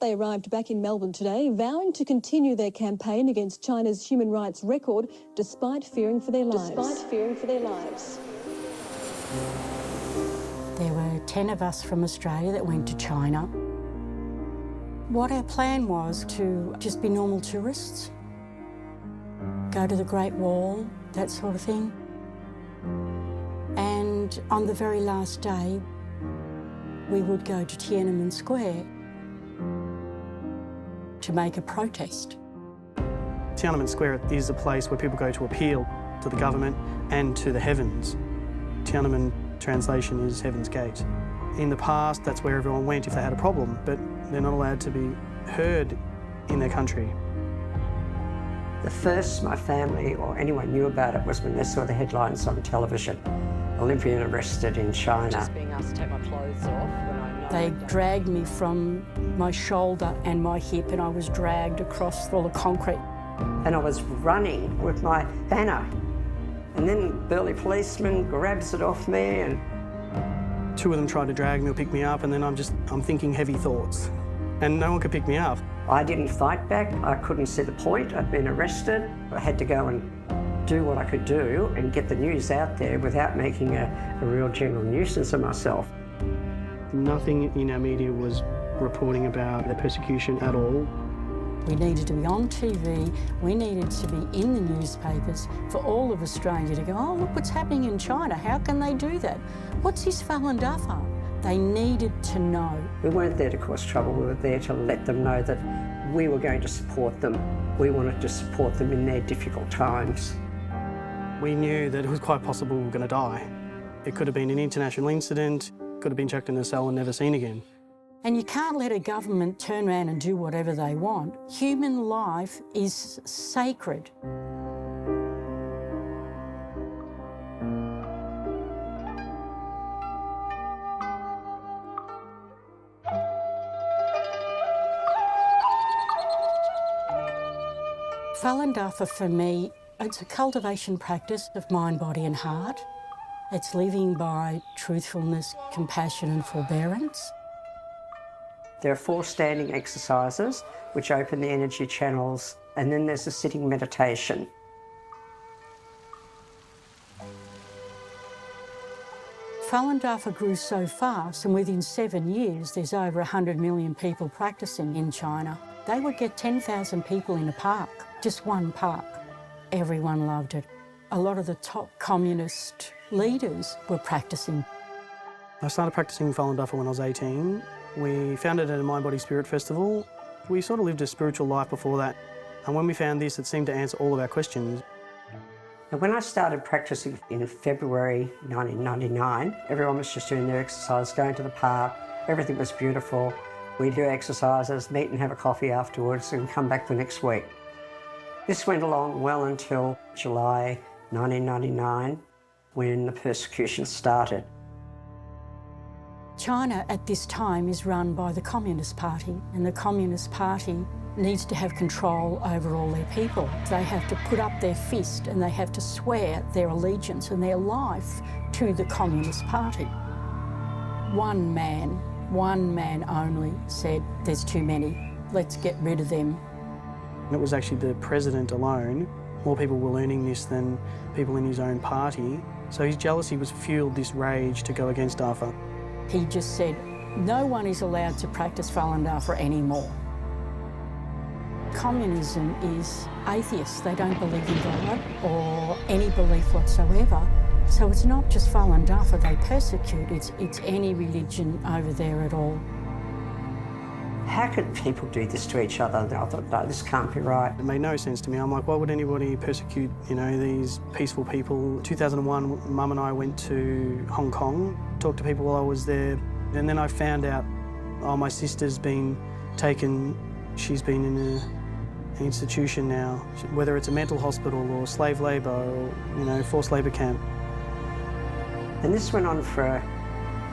They arrived back in Melbourne today, vowing to continue their campaign against China's human rights record, despite fearing for their lives. There were 10 of us from Australia that went to China. What our plan was to just be normal tourists, go to the Great Wall, that sort of thing. And on the very last day, we would go to Tiananmen Square to make a protest. Tiananmen Square is a place where people go to appeal to the government and to the heavens. Tiananmen translation is Heaven's Gate. In the past, that's where everyone went if they had a problem, but they're not allowed to be heard in their country. The first my family or anyone knew about it was when they saw the headlines on television. Olympian arrested in China. Just being asked to take my clothes off when I know. They dragged me from my shoulder and my hip, and I was dragged across all the concrete. And I was running with my banner. And then the burly policeman grabs it off me and... Two of them tried to drag me or pick me up, and then I'm thinking heavy thoughts. And no one could pick me up. I didn't fight back. I couldn't see the point. I'd been arrested. I had to go and do what I could do and get the news out there without making a real general nuisance of myself. Nothing in our media was reporting about the persecution at all. We needed to be on TV, we needed to be in the newspapers for all of Australia to go, oh, look what's happening in China, how can they do that? What's this Falun Dafa? They needed to know. We weren't there to cause trouble, we were there to let them know that we were going to support them. We wanted to support them in their difficult times. We knew that it was quite possible we were going to die. It could have been an international incident, could have been chucked in a cell and never seen again. And you can't let a government turn around and do whatever they want. Human life is sacred. Falun Dafa for me, it's a cultivation practice of mind, body and heart. It's living by truthfulness, compassion and forbearance. There are 4 standing exercises which open the energy channels, and then there's a sitting meditation. Falun Dafa grew so fast, and within 7 years there's over 100 million people practicing in China. They would get 10,000 people in a park, just one park. Everyone loved it. A lot of the top communist leaders were practicing. I started practicing Falun Dafa when I was 18. We found it at a Mind Body Spirit festival. We sort of lived a spiritual life before that, and when we found this, it seemed to answer all of our questions. And when I started practicing in February 1999, everyone was just doing their exercise, going to the park, everything was beautiful. We'd do exercises, meet and have a coffee afterwards and come back the next week. This went along well until July 1999, when the persecution started. China at this time is run by the Communist Party, and the Communist Party needs to have control over all their people. They have to put up their fist and they have to swear their allegiance and their life to the Communist Party. One man only said, there's too many, let's get rid of them. It was actually the president alone. More people were learning this than people in his own party. So his jealousy was fueled this rage to go against Dafa. He just said, no one is allowed to practice Falun Dafa anymore. Communism is atheists. They don't believe in God or any belief whatsoever. So it's not just Falun Dafa they persecute, it's any religion over there at all. How could people do this to each other? And I thought, no, this can't be right. It made no sense to me. I'm like, why would anybody persecute, these peaceful people? 2001, Mum and I went to Hong Kong, talked to people while I was there, and then I found out, oh, my sister's been taken, she's been in an institution now, whether it's a mental hospital or slave labour or, forced labour camp. And this went on for a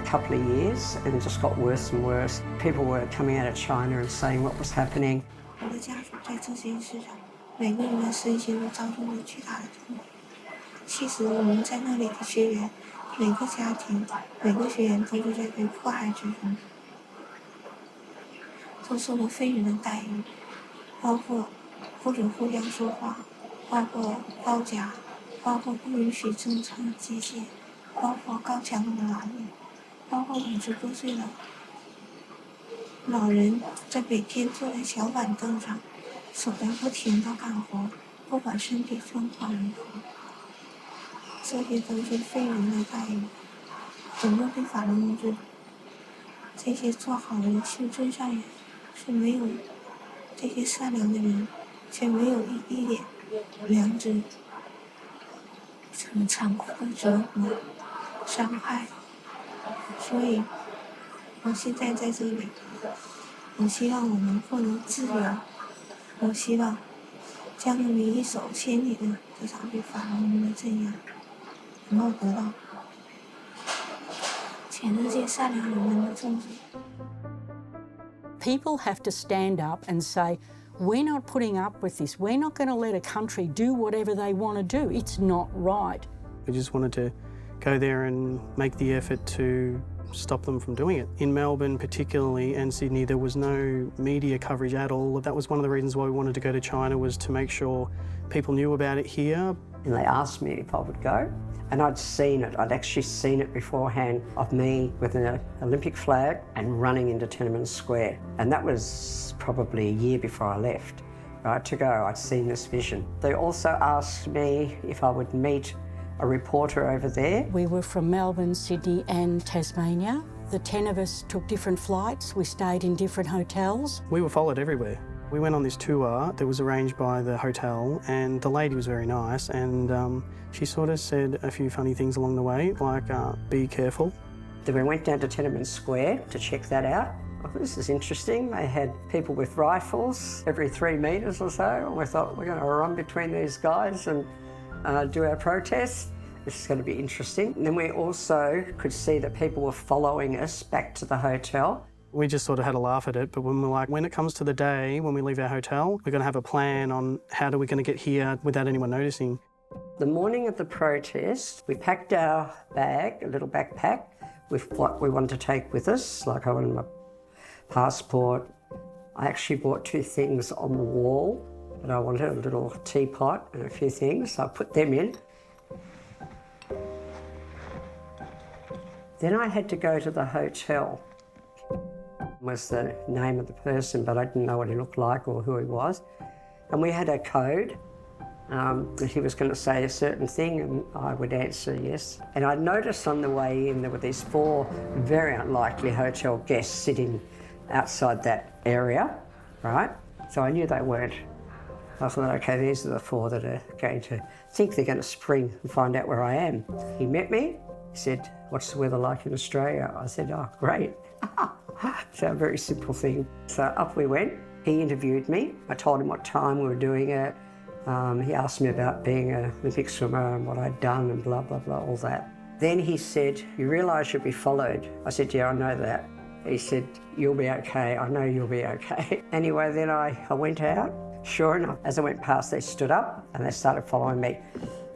couple of years and it just got worse and worse. People were coming out of China and saying what was happening. 我的家属在这件事上，每个人的身心都遭受了巨大的痛苦。其实我们在那里的学员，每个家庭、每个学员都是在被迫害之中。都受了非人的待遇，包括不准互相说话，包括包夹，包括不允许正常的接见，包括高强度的劳力，包括50多岁的老人在每天坐在小板凳上，手在不停地干活，不管身体状况如何，这些都是非人的待遇。整个对法轮功制，这些做好人、修真善人是没有，这些善良的人却没有一点良知，很残酷的折磨、伤害。所以，我现在在这里，我希望我们获得自由，我希望将人民一手牵引的这场对法轮功的镇压，能够得到全世界善良人们的重视。People have to stand up and say, we're not putting up with this. We're not going to let a country do whatever they want to do. It's not right. We just wanted to go there and make the effort to stop them from doing it. In Melbourne particularly and Sydney, there was no media coverage at all. That was one of the reasons why we wanted to go to China, was to make sure people knew about it here. And they asked me if I would go, and I'd seen it. I'd actually seen it beforehand of me with an Olympic flag and running into Tiananmen Square. And that was probably a year before I left, right, to go. I'd seen this vision. They also asked me if I would meet a reporter over there. We were from Melbourne, Sydney and Tasmania. The 10 of us took different flights. We stayed in different hotels. We were followed everywhere. We went on this tour that was arranged by the hotel, and the lady was very nice, and she sort of said a few funny things along the way, like be careful. Then we went down to Tiananmen Square to check that out. Oh, this is interesting. They had people with rifles every 3 metres or so, and we thought we're going to run between these guys and do our protest. This is going to be interesting. And then we also could see that people were following us back to the hotel. We just sort of had a laugh at it, but when we're like, when it comes to the day when we leave our hotel, we're going to have a plan on how are we going to get here without anyone noticing. The morning of the protest, we packed our bag, a little backpack, with what we wanted to take with us. Like I wanted my passport. I actually bought 2 things on the wall, but I wanted a little teapot and a few things, so I put them in. Then I had to go to the hotel. Was the name of the person, but I didn't know what he looked like or who he was. And we had a code that he was going to say a certain thing and I would answer yes. And I noticed on the way in there were these 4 very unlikely hotel guests sitting outside that area, right? So I knew they weren't. I thought, okay, these are the 4 that are going to think they're going to spring and find out where I am. He met me. He said, what's the weather like in Australia? I said, oh, great. So a very simple thing. So up we went. He interviewed me. I told him what time we were doing it. He asked me about being an Olympic swimmer and what I'd done and blah, blah, blah, all that. Then he said, you realise you'll be followed? I said, yeah, I know that. He said, you'll be okay. I know you'll be okay. Anyway, then I went out. Sure enough, as I went past, they stood up and they started following me.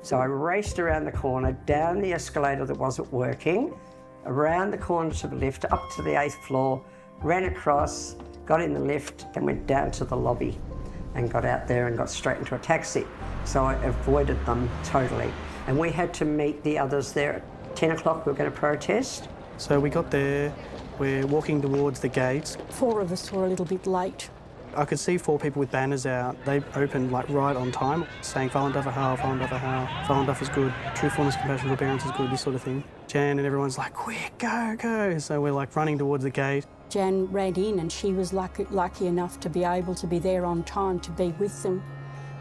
So I raced around the corner, down the escalator that wasn't working, around the corner to the lift, up to the 8th floor, ran across, got in the lift and went down to the lobby and got out there and got straight into a taxi. So I avoided them totally. And we had to meet the others there at 10 o'clock. We were going to protest. So we got there, we're walking towards the gates. 4 of us were a little bit late. I could see 4 people with banners out. They opened like right on time, saying Falun Dafa Hao, Falun Dafa Hao, Falun Dafa is good, truthfulness, compassion, forbearance is good, this sort of thing. Jan and everyone's like, quick, go, go. So we're like running towards the gate. Jan ran in and she was lucky enough to be able to be there on time to be with them,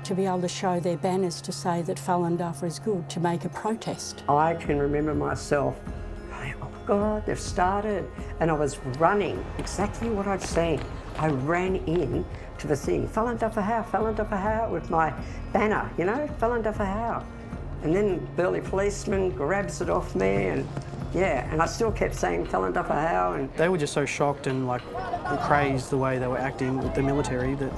to be able to show their banners to say that Falun Dafa is good, to make a protest. I can remember myself going, oh my God, they've started. And I was running, exactly what I'd seen. I ran in to the thing, Falun Dafa Hao, with my banner, you know, Falun Dafa Hao. And then burly policeman grabs it off me and Yeah, and I still kept saying Falun Dafa How, and They were just so shocked and like crazed the way they were acting with the military that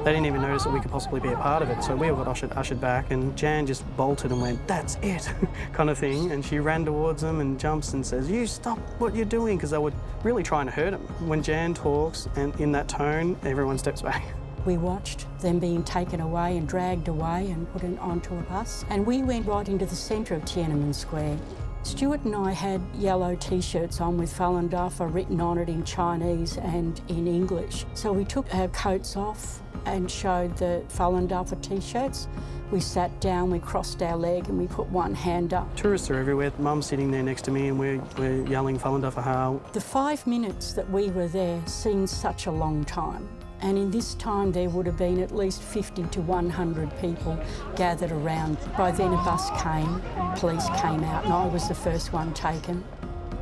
they didn't even notice that we could possibly be a part of it. So we all got ushered back, and Jan just bolted and went, "That's it," kind of thing. And she ran towards them and jumps and says, "You stop what you're doing," because they were really trying to hurt him. When Jan talks and in that tone, everyone steps back. We watched them being taken away and dragged away and put onto a bus. And we went right into the centre of Tiananmen Square. Stuart and I had yellow T-shirts on with Falun Dafa written on it in Chinese and in English. So we took our coats off and showed the Falun Dafa T-shirts. We sat down, we crossed our leg and we put one hand up. Tourists are everywhere. Mum's sitting there next to me and we're yelling Falun Dafa How. The 5 minutes that we were there seemed such a long time. And in this time there would have been at least 50 to 100 people gathered around. By then a bus came, police came out, and I was the first one taken.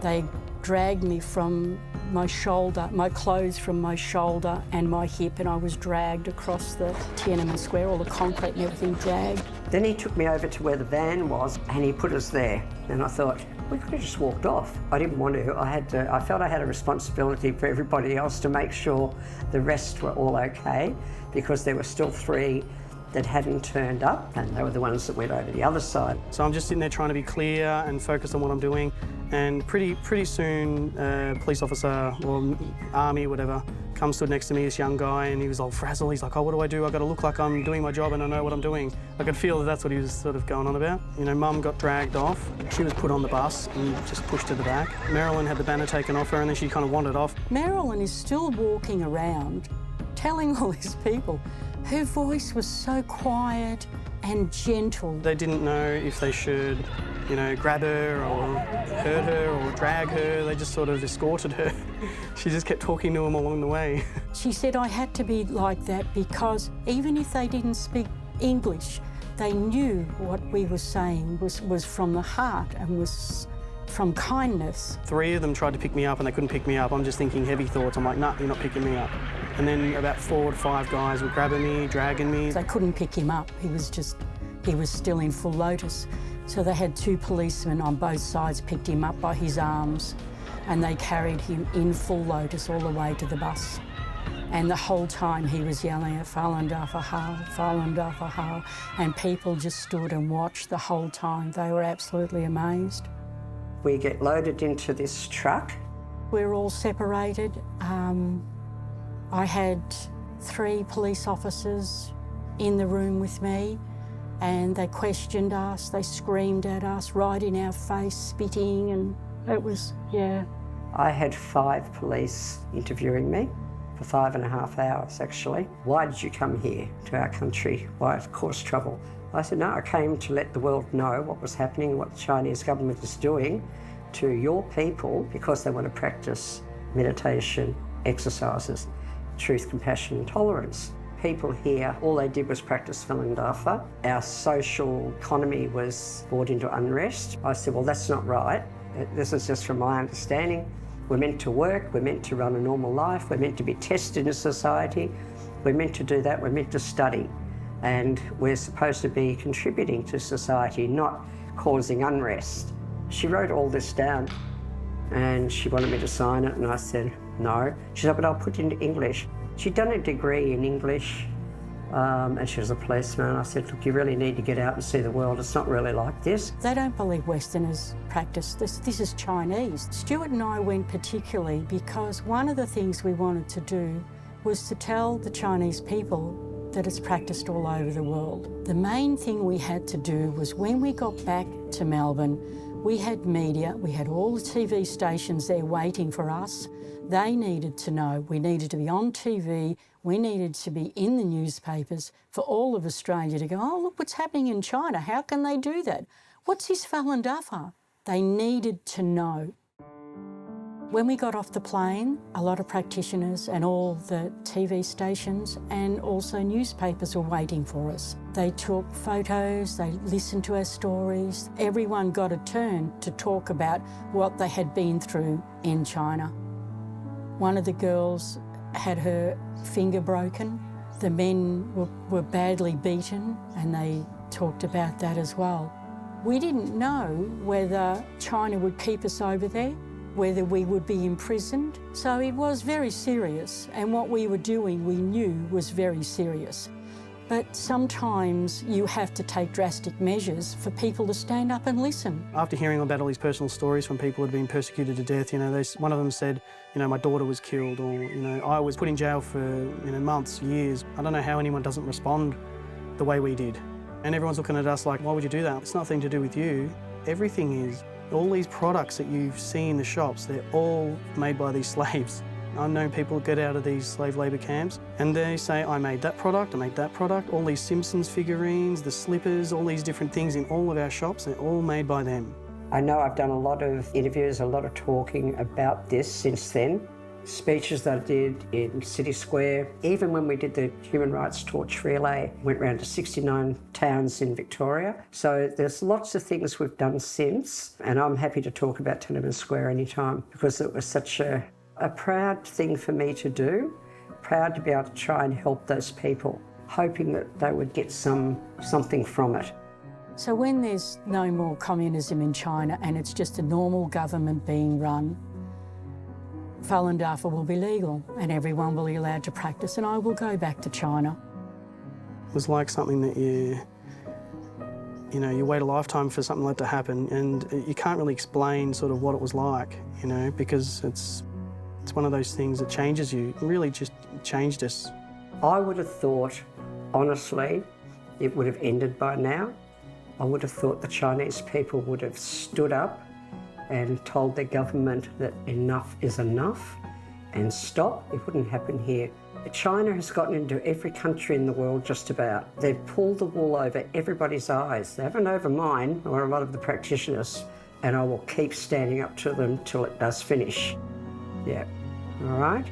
They dragged me from my shoulder, my clothes from my shoulder and my hip, and I was dragged across the Tiananmen Square, all the concrete and everything dragged. then he took me over to where the van was and he put us there. And I thought, we could have just walked off. I didn't want to. I felt I had a responsibility for everybody else to make sure the rest were all okay, because there were still 3 that hadn't turned up, and they were the ones that went over the other side. So I'm just sitting there trying to be clear and focused on what I'm doing, and pretty soon police officer or army, whatever, comes stood next to me, this young guy, and he was all frazzled. He's like, "Oh, what do I do? I've got to look like I'm doing my job and I know what I'm doing." I could feel that that's what he was sort of going on about. You know, Mum got dragged off. She was put on the bus and just pushed to the back. Marilyn had the banner taken off her and then she kind of wandered off. Marilyn is still walking around telling all these people. Her voice was so quiet and gentle. They didn't know if they should, you know, grab her or hurt her or drag her. They just sort of escorted her. She just kept talking to them along the way. She said I had to be like that because even if they didn't speak English, they knew what we were saying was from the heart and was from kindness. 3 of them tried to pick me up and they couldn't pick me up. I'm just thinking heavy thoughts. I'm like, "Nah, you're not picking me up." And then about 4 to 5 guys were grabbing me, dragging me. They couldn't pick him up. He was still in full lotus. So they had 2 policemen on both sides picked him up by his arms, and they carried him in full lotus all the way to the bus. And the whole time he was yelling at Falun Dafa How, Falun Dafa How, and people just stood and watched the whole time. They were absolutely amazed. We get loaded into this truck. We're all separated. I had 3 police officers in the room with me, and they questioned us, they screamed at us, right in our face, spitting, and it was, yeah. I had 5 police interviewing me for 5.5 hours, actually. "Why did you come here to our country? Why cause trouble?" I said, "No, I came to let the world know what was happening, what the Chinese government is doing to your people, because they want to practice meditation, exercises, truth, compassion and tolerance." People here, all they did was practice Falun Dafa. Our social economy was brought into unrest. I said, "Well, that's not right. This is just from my understanding. We're meant to work, we're meant to run a normal life, we're meant to be tested in society, we're meant to do that, we're meant to study. And we're supposed to be contributing to society, not causing unrest." She wrote all this down and she wanted me to sign it, and I said, "No." She said, "But I'll put it into English." She'd done a degree in English and she was a policeman. I said, "Look, you really need to get out and see the world. It's not really like this." They don't believe Westerners practice this. This is Chinese. Stuart and I went particularly because one of the things we wanted to do was to tell the Chinese people that it's practiced all over the world. The main thing we had to do was when we got back to Melbourne, we had media, we had all the TV stations there waiting for us. They needed to know. We needed to be on TV. We needed to be in the newspapers for all of Australia to go, "Oh, look what's happening in China. How can they do that? What's this Falun Dafa?" They needed to know. When we got off the plane, a lot of practitioners and all the TV stations and also newspapers were waiting for us. They took photos, they listened to our stories. Everyone got a turn to talk about what they had been through in China. One of the girls had her finger broken. The men were badly beaten, and they talked about that as well. We didn't know whether China would keep us over there, whether we would be imprisoned. So it was very serious, and what we were doing we knew was very serious. But sometimes you have to take drastic measures for people to stand up and listen. After hearing about all these personal stories from people who had been persecuted to death, one of them said, my daughter was killed, or, I was put in jail for, months, years. I don't know how anyone doesn't respond the way we did. And everyone's looking at us like, why would you do that? It's nothing to do with you. Everything is. All these products that you see in the shops, they're all made by these slaves. I know people get out of these slave labour camps and they say, I made that product, I made that product. All these Simpsons figurines, the slippers, all these different things in all of our shops, they're all made by them. I know I've done a lot of interviews, a lot of talking about this since then. Speeches that I did in City Square. Even when we did the Human Rights Torch Relay, went round to 69 towns in Victoria. So there's lots of things we've done since, and I'm happy to talk about Tiananmen Square anytime because it was such a proud thing for me to do, proud to be able to try and help those people, hoping that they would get something from it. So when there's no more communism in China and it's just a normal government being run, Falun Dafa will be legal and everyone will be allowed to practice, and I will go back to China. It was like something that you wait a lifetime for something like that to happen, and you can't really explain sort of what it was like, because it's one of those things that changes you. It really just changed us. I would have thought, honestly, it would have ended by now. I would have thought the Chinese people would have stood up and told their government that enough is enough and stop. It wouldn't happen here. China has gotten into every country in the world just about. They've pulled the wool over everybody's eyes. They haven't over mine or a lot of the practitioners, and I will keep standing up to them till it does finish. Yeah, all right?